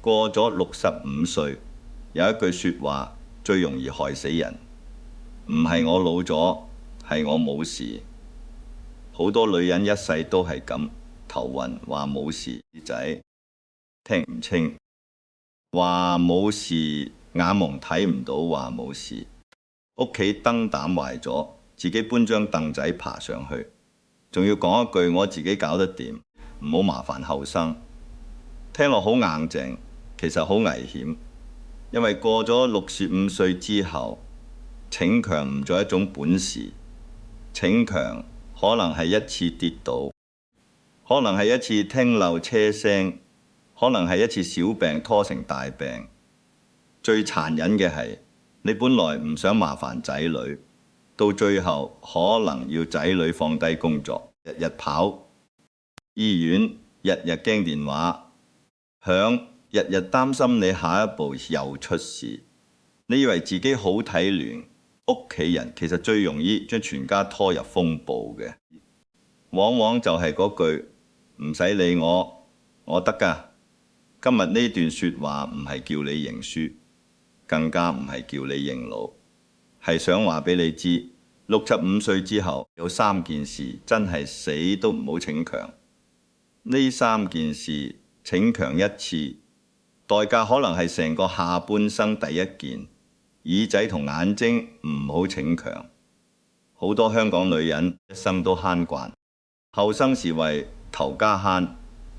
過咗65歲，有一句説話最容易害死人，唔係我老咗，係我冇事。好多女人一世都係咁，頭暈話冇事，仔聽唔清，話冇事，眼蒙睇唔到話冇事。屋企燈膽壞咗，自己搬張凳仔爬上去，仲要講一句我自己搞得掂，唔好麻煩後生。聽落好硬淨，其實好危險，因為過咗65歲之後，逞強唔再一種本事，逞強可能係一次跌倒，可能係一次聽漏車聲，可能係一次小病拖成大病。最殘忍嘅係，你本來唔想麻煩仔女，到最後可能要仔女放低工作，日日跑醫院，日日驚電話響，日日擔心你下一步又出事。你以為自己好體諒，屋企人其實最容易將全家拖入風暴嘅，往往就係嗰句唔使理我，我得㗎。今日呢段説話唔係叫你認輸，更加唔係叫你認老，係想話俾你知，65歲之後有3件事真係死都唔好逞強。呢3件事逞強一次，代價可能係成個下半生第一件。耳仔同眼睛唔好逞強。好多香港女人一生都慳慣，後生時為頭家慳，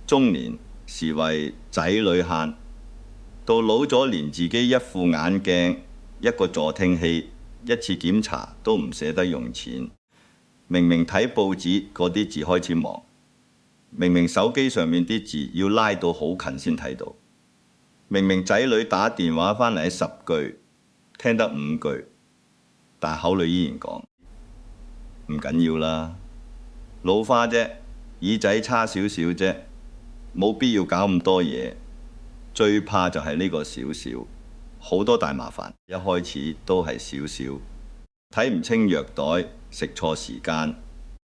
中年時為仔女慳，到老咗連自己一副眼鏡、一個助聽器、一次檢查都唔捨得用錢。明明睇報紙嗰啲字開始忙，明明手機上面啲字要拉到好近先睇到，明明仔女打電話返嚟10句聽得5句，但口裏依然講唔緊要啦，老花啫，耳仔差少少啫，冇必要搞咁多嘢。最怕就係呢個少少，好多大麻煩一開始都係少少。睇唔清藥袋，食錯時間；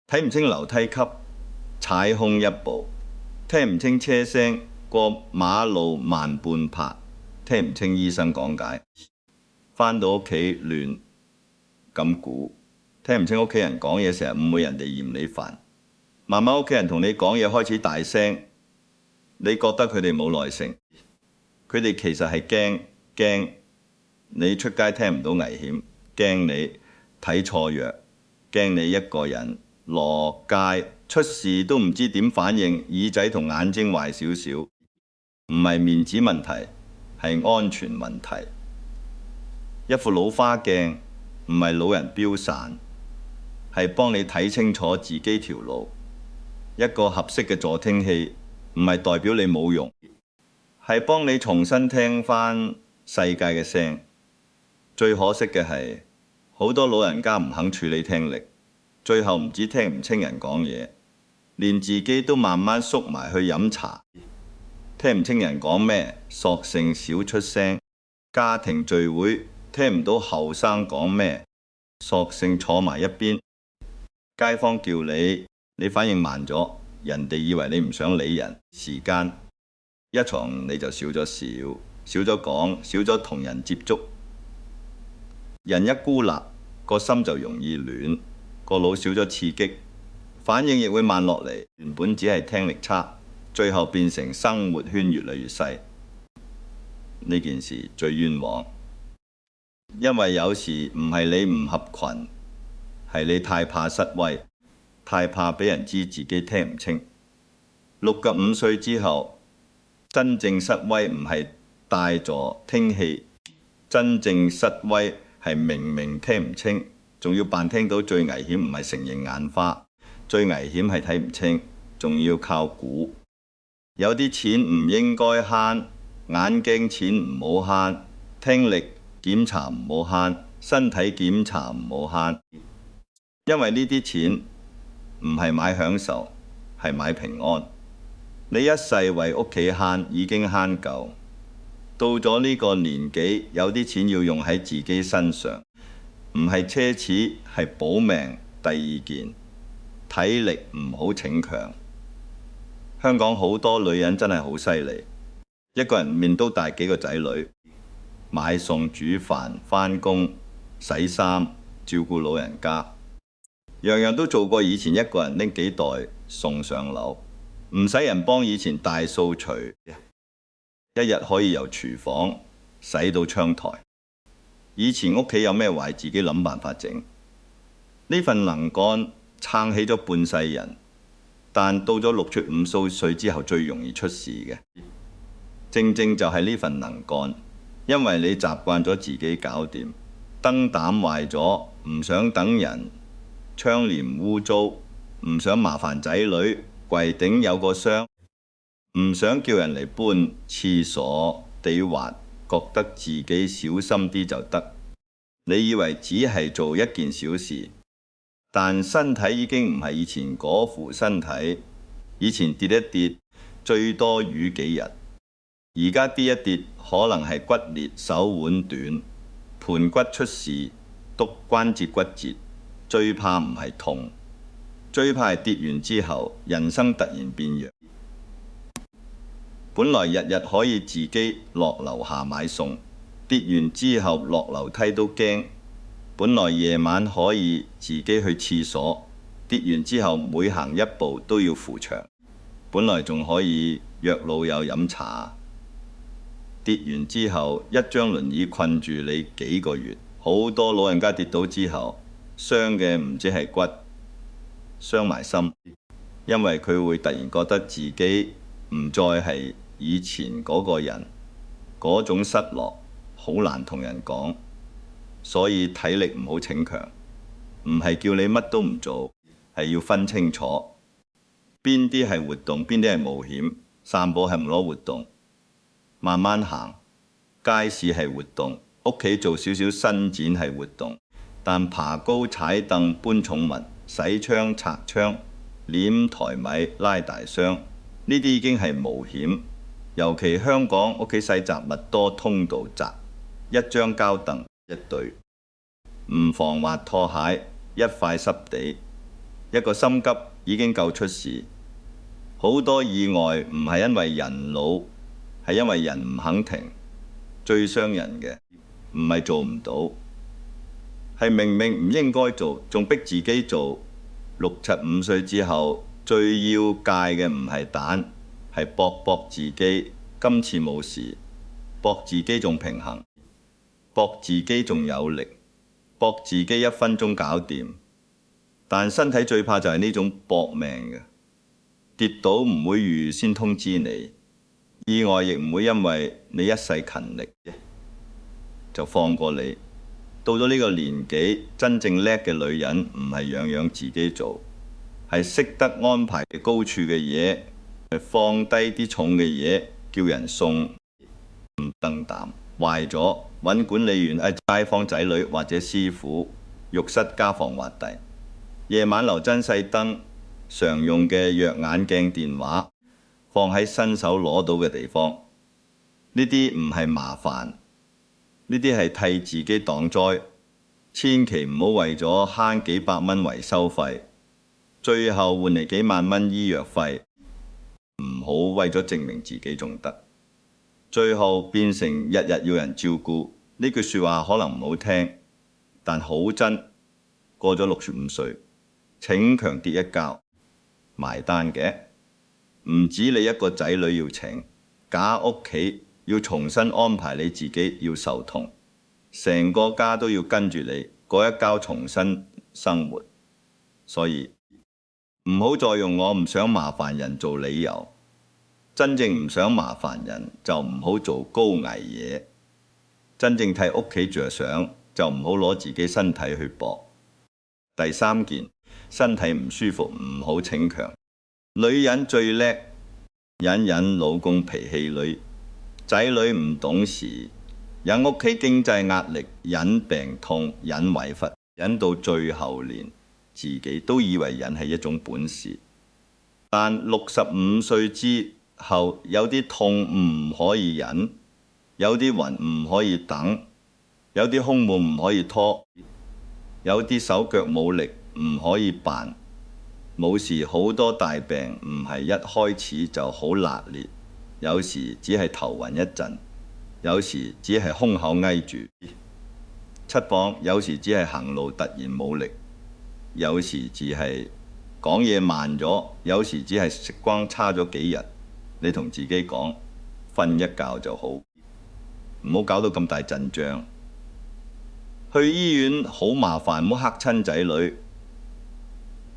睇唔清樓梯級，踩空一步；聽唔清車聲，過馬路慢半拍；聽唔清醫生講解，返到屋企亂咁估；聽唔清屋企人講嘢，成日誤會人哋嫌你煩。慢慢屋企人同你講嘢開始大聲，你覺得佢哋冇耐性，佢哋其實係驚你出街聽唔到危險，驚你睇錯藥，驚你一個人落街出事都唔知點反應，耳仔同眼睛壞少少，唔係面子問題，係安全問題。一副老花鏡唔係老人標傘，係幫你睇清楚自己條路。一個合適嘅助聽器唔係代表你冇用，係幫你重新聽返世界嘅聲。最可惜嘅係，好多老人家唔肯處理聽力，最後唔止聽唔清人講嘢，連自己都慢慢縮埋去飲茶。聽唔清人講咩，索性少出聲。家庭聚會聽唔到後生講咩，索性坐埋一邊。街坊叫你，你反應慢咗，人哋以為你唔想理人。時間一長你就少咗笑，少咗講，少咗同人接觸。人一孤立，個心就容易亂，個腦少咗刺激，反應亦會慢落嚟。原本只係聽力差，最後變成生活圈越嚟越細。呢件事最冤枉，因為有時唔係你唔合群，係你太怕失威，太怕俾人知自己聽唔清。65歲之後，真正失威唔係戴助聽器，真正失威係明明聽唔清，仲要扮聽到。最危險唔係承認眼花，最危險係睇唔清，仲要靠估。有啲錢唔應該慳，眼鏡錢唔好慳，聽力檢查唔好慳，身體檢查唔好慳。因為呢啲錢唔係買享受，係買平安。你一世為屋企慳，已經慳夠。到咗呢個年紀，有啲錢要用喺自己身上，唔係奢侈，係保命。第2件，體力唔好逞強。香港好多女人真係好犀利，一個人面都帶幾個仔女，買餸煮飯、返工、洗衫、照顧老人家，樣樣都做過以前一個人拎幾袋餸上樓，唔使人幫以前大掃除，一日可以由廚房洗到窗台。以前屋企有咩壞，自己諗辦法整。呢份能幹撐起咗半世人，但到咗65歲之後最容易出事嘅，正正就係呢份能幹，因為你習慣咗自己搞掂，燈膽壞咗唔想等人，窗簾污糟唔想麻煩仔女，櫃頂有個箱唔想叫人嚟搬，廁所地滑覺得自己小心啲就得。你以為只係做一件小事，但身體已經唔係以前嗰副身體。以前跌一跌最多瘀幾日，而家跌一跌可能係骨裂、手腕斷、盤骨出事、篤關節骨折。最怕唔係痛，最怕係跌完之後人生突然變弱。本來日日可以自己落樓下買餸，跌完之後落樓梯都驚。本來夜晚可以自己去廁所，跌完之後每行一步都要扶牆。本來仲可以約老友飲茶，跌完之後一張輪椅困住你幾個月。好多老人家跌倒之後傷嘅唔止係骨，傷埋心，因為佢會突然覺得自己唔再係以前嗰個人，嗰種失落好難同人講。所以體力唔好逞強，唔係叫你乜都唔做，係要分清楚邊啲係活動，邊啲係冒險。散步係唔攞活動，慢慢行。街市係活動，屋企做少少伸展係活動，但爬高、踩凳、搬重物、洗窗、拆窗、攣台米、拉大箱，呢啲已經係冒險。尤其香港屋企細雜物多，通道窄，一張膠凳一對，唔防滑拖鞋，一塊濕地，一個心急已經夠出事。好多意外唔係因為人老，係因為人唔肯停。最傷人嘅唔係做唔到，係明明唔應該做，仲逼自己做。65歲之後最要戒嘅唔係蛋，係搏自己。今次冇事，搏自己仲平衡，搏自己仲有力，搏自己1分鐘搞掂。但身體最怕就係呢種搏命嘅，跌倒唔會預先通知你，意外亦唔會因為你一世勤力就放過你。到咗呢個年紀，真正叻嘅女人唔係樣樣自己做，係識得安排高處嘅嘢，係放低啲重嘅嘢，叫人送。唔燈膽壞咗，揾管理員、街坊仔女或者師傅。浴室家防滑堤，夜晚留真細燈，常用嘅弱眼鏡電話放喺伸手攞到嘅地方。呢啲唔係麻煩，呢啲係替自己擋災。千祈唔好為咗慳幾百蚊維修費，最後換嚟幾萬蚊醫藥費。唔好為咗證明自己仲得，最後變成日日要人照顧。呢句說話可能唔好聽，但好真。過咗65歲，逞強跌一跤，埋單嘅唔止你一個仔女要請，假屋企要重新安排，你自己要受痛，成個家都要跟住你過一跤重新生活。所以唔好再用我唔想麻煩人做理由，真正唔想麻煩人就唔好做高危嘢，真正替屋企着想就唔好攞自己身體去搏。第3件，身體唔舒服唔好逞強。女人最叻忍老公脾氣女，仔女唔懂事，忍屋企經濟壓力，忍病痛，忍委屈，忍到最後連自己都以為忍係一種本事。但65歲之後，有啲痛唔可以忍，有啲暈唔可以等，有啲胸悶唔可以拖，有啲手腳冇力唔可以辦。冇事，好多大病唔係一開始就好辣烈，有時只係頭暈一陣，有時只係胸口翳住。七磅有時只係行路突然冇力，有時只係講嘢慢咗，有時只係食光差咗幾日。你同自己講，瞓一覺就好，唔好搞到咁大陣仗。去醫院好麻煩，唔好嚇親仔女。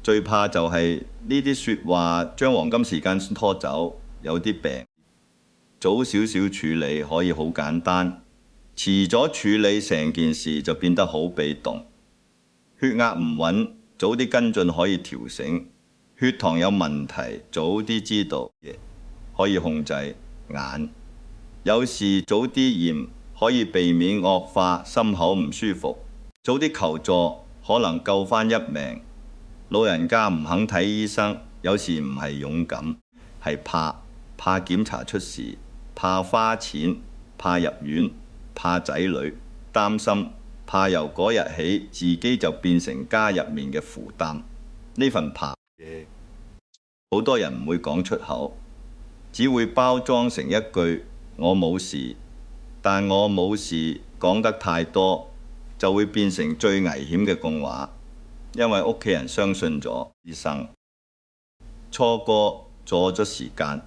最怕就係呢啲説話將黃金時間拖走。有啲病早少少處理可以好簡單，遲咗處理成件事就變得好被動。血壓唔穩，早啲跟進可以調整；血糖有問題，早啲知道可以控制。眼有時早啲驗可以避免惡化，心口唔舒服，早啲求助可能救返一命。老人家唔肯睇醫生，有時唔係勇敢，係怕檢查出事，怕花錢，怕入院，怕仔女，擔心，怕由嗰日起自己就變成家入面嘅負擔。呢份怕好多人唔會講出口，只會包裝成一句我冇事。但我冇事講得太多，就會變成最危險嘅共話，因為屋企人相信咗醫生，錯過咗時間，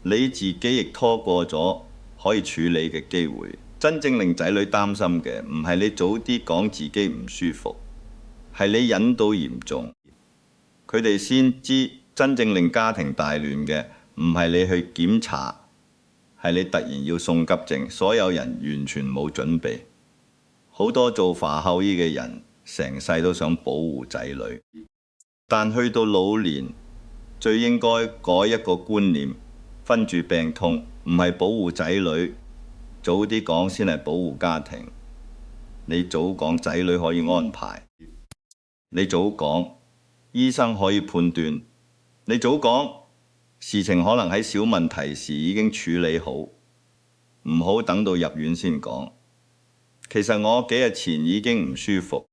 你自己亦拖過咗可以處理嘅機會。真正令仔女擔心嘅唔係你早啲講自己唔舒服，係你忍到嚴重。佢哋先知真正令家庭大亂嘅唔係你去檢查，係你突然要送急症，所有人完全冇準備。好多做化後醫嘅人成世都想保護仔女，但去到老年最應該改一個觀念，分住病痛唔係保護仔女，早啲講先係保護家庭。你早講仔女可以安排，你早講醫生可以判斷，你早講事情可能喺小問題時已經處理好，唔好等到入院先講。其實我幾日前已經唔舒服，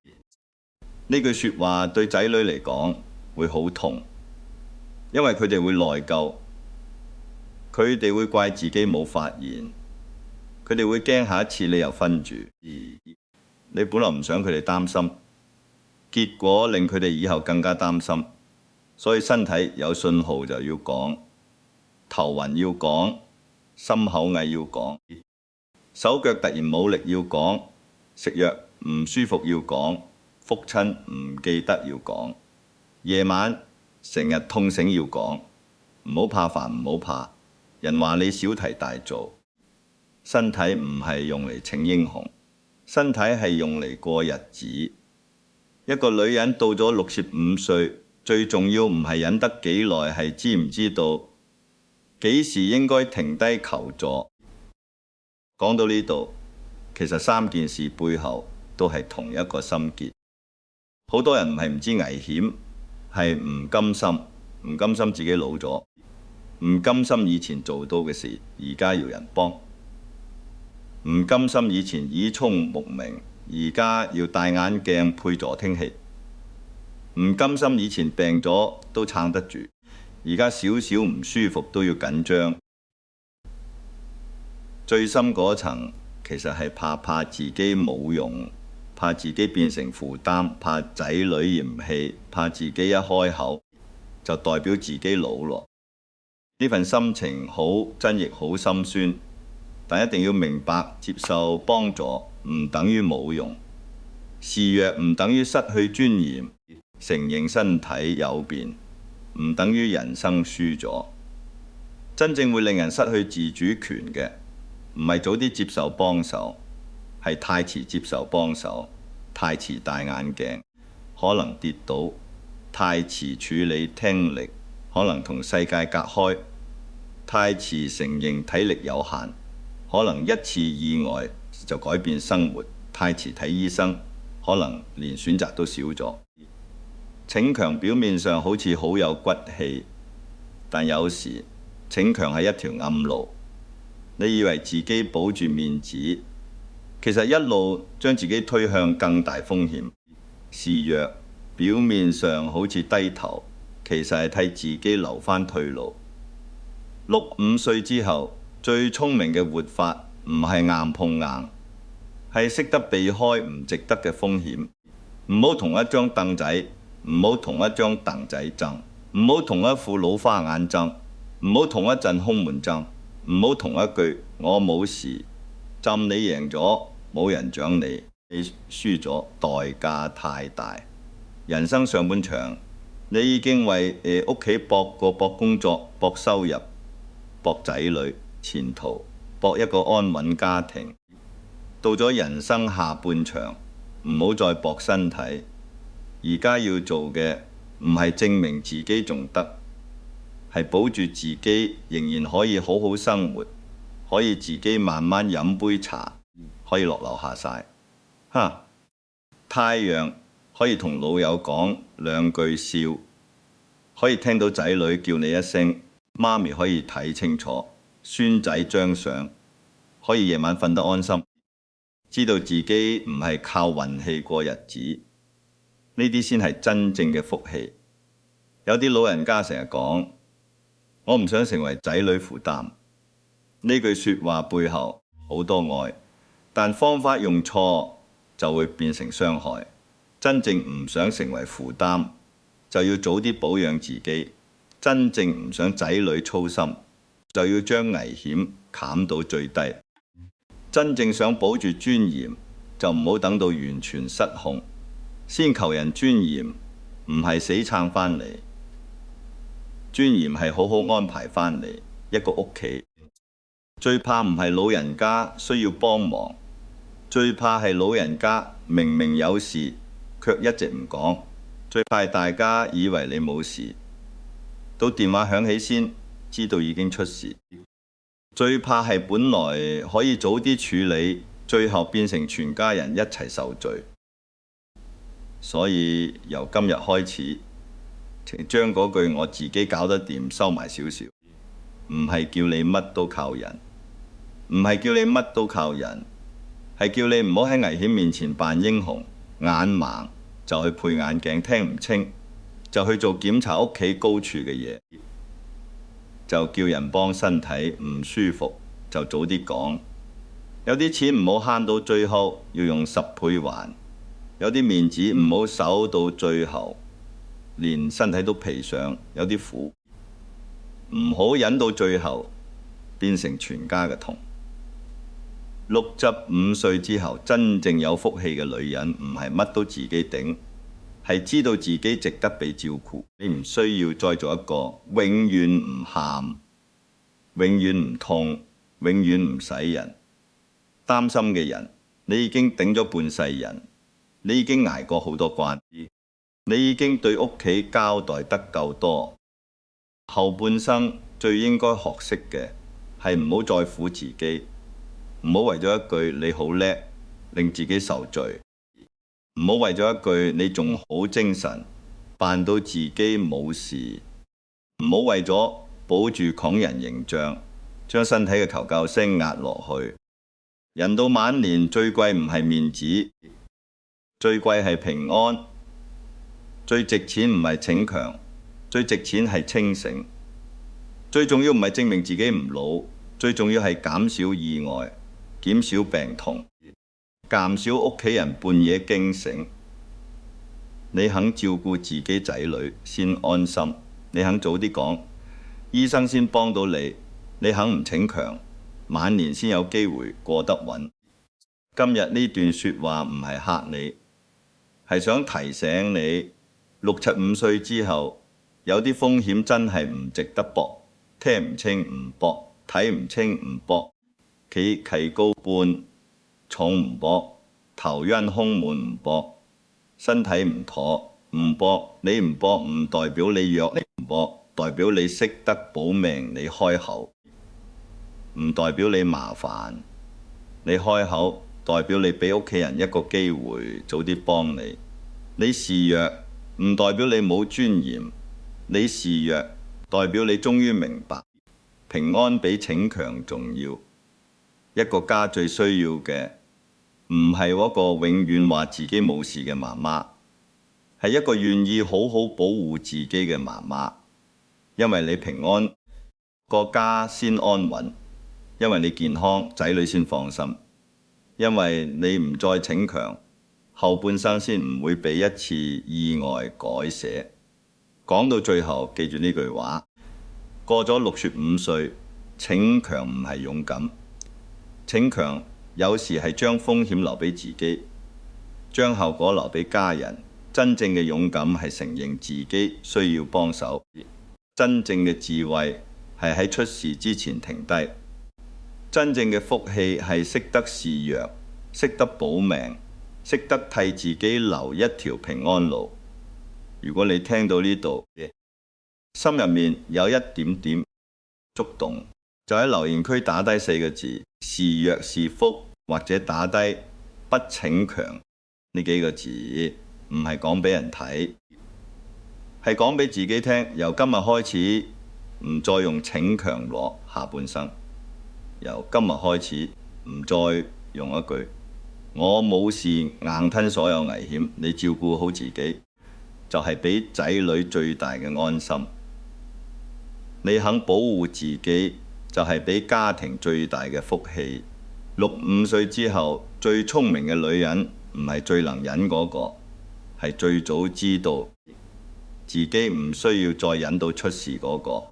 呢句説話對仔女嚟講會好痛，因為佢哋會內疚，佢哋會怪自己冇發現，佢哋會驚下一次你又分住，你本來唔想佢哋擔心，結果令佢哋以後更加擔心。所以身體有信號就要講，頭暈要講，心口翳要講，手腳突然冇力要講，食藥唔舒服要講，覆親唔記得要講，夜晚成日痛醒要講。唔好怕煩，唔好怕，人話你小題大做。身體唔係用嚟逞英雄，身體係用嚟過日子。一個女人到咗65歲，最重要唔係忍得幾耐，係知唔知道幾時應該停低求助。講到呢度，其實3件事背後都係同一個心結。好多人唔係唔知危險，係唔甘心，唔甘心自己老咗，唔甘心以前做到嘅事而家要人幫，唔甘心以前耳聰目明，而家要戴眼鏡配助聽器，唔甘心以前病咗都撐得住，而家少少唔舒服都要緊張。最深嗰層其實係怕自己冇用，怕自己變成負擔，怕仔女嫌棄，怕自己一開口就代表自己老咯。呢份心情好真亦好心酸，但一定要明白，接受幫助唔等於冇用，示弱唔等於失去尊嚴，承認身體有變唔等於人生輸咗。真正會令人失去自主權嘅，唔係早啲接受幫手，係太遲接受幫手，太遲戴眼鏡，可能跌倒；太遲處理聽力，可能同世界隔開；太遲承認體力有限，可能一次意外就改變生活；太遲睇醫生，可能連選擇都少咗。逞強表面上好似好有骨氣，但有時逞強係一條暗路。你以為自己保住面子，其實一路將自己推向更大風險。示弱表面上好似低頭，其實係替自己留返退路。碌5歲之後，最聰明嘅活法唔係硬碰硬，係識得避開唔值得嘅風險。唔好同一張凳仔，唔好同一張凳仔爭，唔好同一副老花眼爭，唔好同一陣空門爭，唔好同一句我冇事。浸你贏咗，冇人獎你；你輸咗，代價太大。人生上半場，你已經為屋企搏工作、搏收入、搏仔女前途、搏一個安穩家庭。到咗人生下半場，唔好再搏身體。而家要做嘅唔係證明自己仲得，係保住自己仍然可以好好生活，可以自己慢慢飲杯茶，可以落樓下曬。太陽可以同老友講兩句笑，可以聽到仔女叫你一聲媽咪，可以睇清楚孫仔張相，可以夜晚瞓得安心，知道自己唔係靠運氣過日子，呢啲先係真正嘅福氣。有啲老人家成日講，我唔想成為仔女負擔。呢句說話背後好多愛，但方法用錯就會變成傷害。真正唔想成為負擔，就要早啲保養自己。真正唔想仔女操心，就要將危險減到最低。真正想保住尊嚴，就唔好等到完全失控，先求人尊嚴，唔係死撐返嚟。尊嚴係好好安排返嚟一個屋企。最怕唔係老人家需要幫忙，最怕係老人家明明有事，卻一直唔講。最怕係大家以為你冇事，到電話響起先知道已經出事。最怕係本來可以早啲處理，最後變成全家人一齊受罪。所以由今日開始，請將嗰句我自己搞得掂收埋少少。唔係叫你乜都靠人，唔係叫你乜都靠人，係叫你唔好喺危險面前扮英雄，眼盲就去配眼鏡，聽唔清就去做檢查屋企高處嘅嘢，就叫人幫身體唔舒服就早啲講。有啲錢唔好慳到最後，要用10倍還。有啲面子唔好守到最後，連身體都賠上。有啲苦唔好忍到最後，變成全家嘅痛。65歲之後，真正有福氣嘅女人，唔係乜都自己頂，係知道自己值得被照顧。你唔需要再做一個永遠唔喊、永遠唔痛、永遠唔使人擔心嘅人。你已經頂咗半世人，你已經捱過好多關，你已經對屋企交代得夠多。後半生最應該學識嘅係唔好再苦自己，唔好為咗一句你好叻令自己受罪，唔好為咗一句你仲好精神扮到自己冇事，唔好為咗保住窮人形象將身體嘅求救聲壓落去。人到晚年最貴唔係面子，最貴係平安。最值錢唔係逞強，最值錢係清醒。最重要唔係證明自己唔老，最重要係減少意外，減少病痛，減少屋企人半夜驚醒。你肯照顧自己仔女先安心，你肯早啲講，醫生先幫到你。你肯唔逞強，晚年先有機會過得穩。今日呢段說話唔係嚇你，係想提醒你，65歲之後有啲風險真係唔值得搏。聽唔清唔搏，睇唔清唔搏，企高半重唔搏，頭暈胸悶唔搏，身體唔妥唔搏。你唔搏唔代表你弱，你唔搏代表你識得保命。你開口唔代表你麻煩，你開口代表你俾屋企人一個機會早啲幫你。你示弱唔代表你冇尊嚴，你示弱代表你終於明白，平安比逞強重要。一個家最需要嘅唔係嗰個永遠話自己冇事嘅媽媽，係一個願意好好保護自己嘅媽媽。因為你平安，個家先安穩，因為你健康，仔女先放心。因為你唔再逞強，後半生先唔會被一次意外改寫。講到最後，記住呢句話：過咗65歲，逞強唔係勇敢，逞強有時係將風險留俾自己，將後果留俾家人。真正嘅勇敢係承認自己需要幫手，真正嘅智慧係喺出事之前停低，真正嘅福氣係識得示弱，識得保命，識得替自己留一條平安路。如果你聽到呢度，心入面有一點點觸動，就喺留言區打低4個字：是弱是福，或者打低不逞強呢幾個字。唔係講俾人睇，係講俾自己聽。由今日開始，唔再用逞強攞下半生。由今日開始，唔再用一句我冇事硬吞所有危險，你照顧好自己，就係俾仔女最大嘅安心。你肯保護自己，就係俾家庭最大嘅福氣。65歲之後，最聰明嘅女人唔係最能忍嗰個，係最早知道自己唔需要再忍到出事嗰個。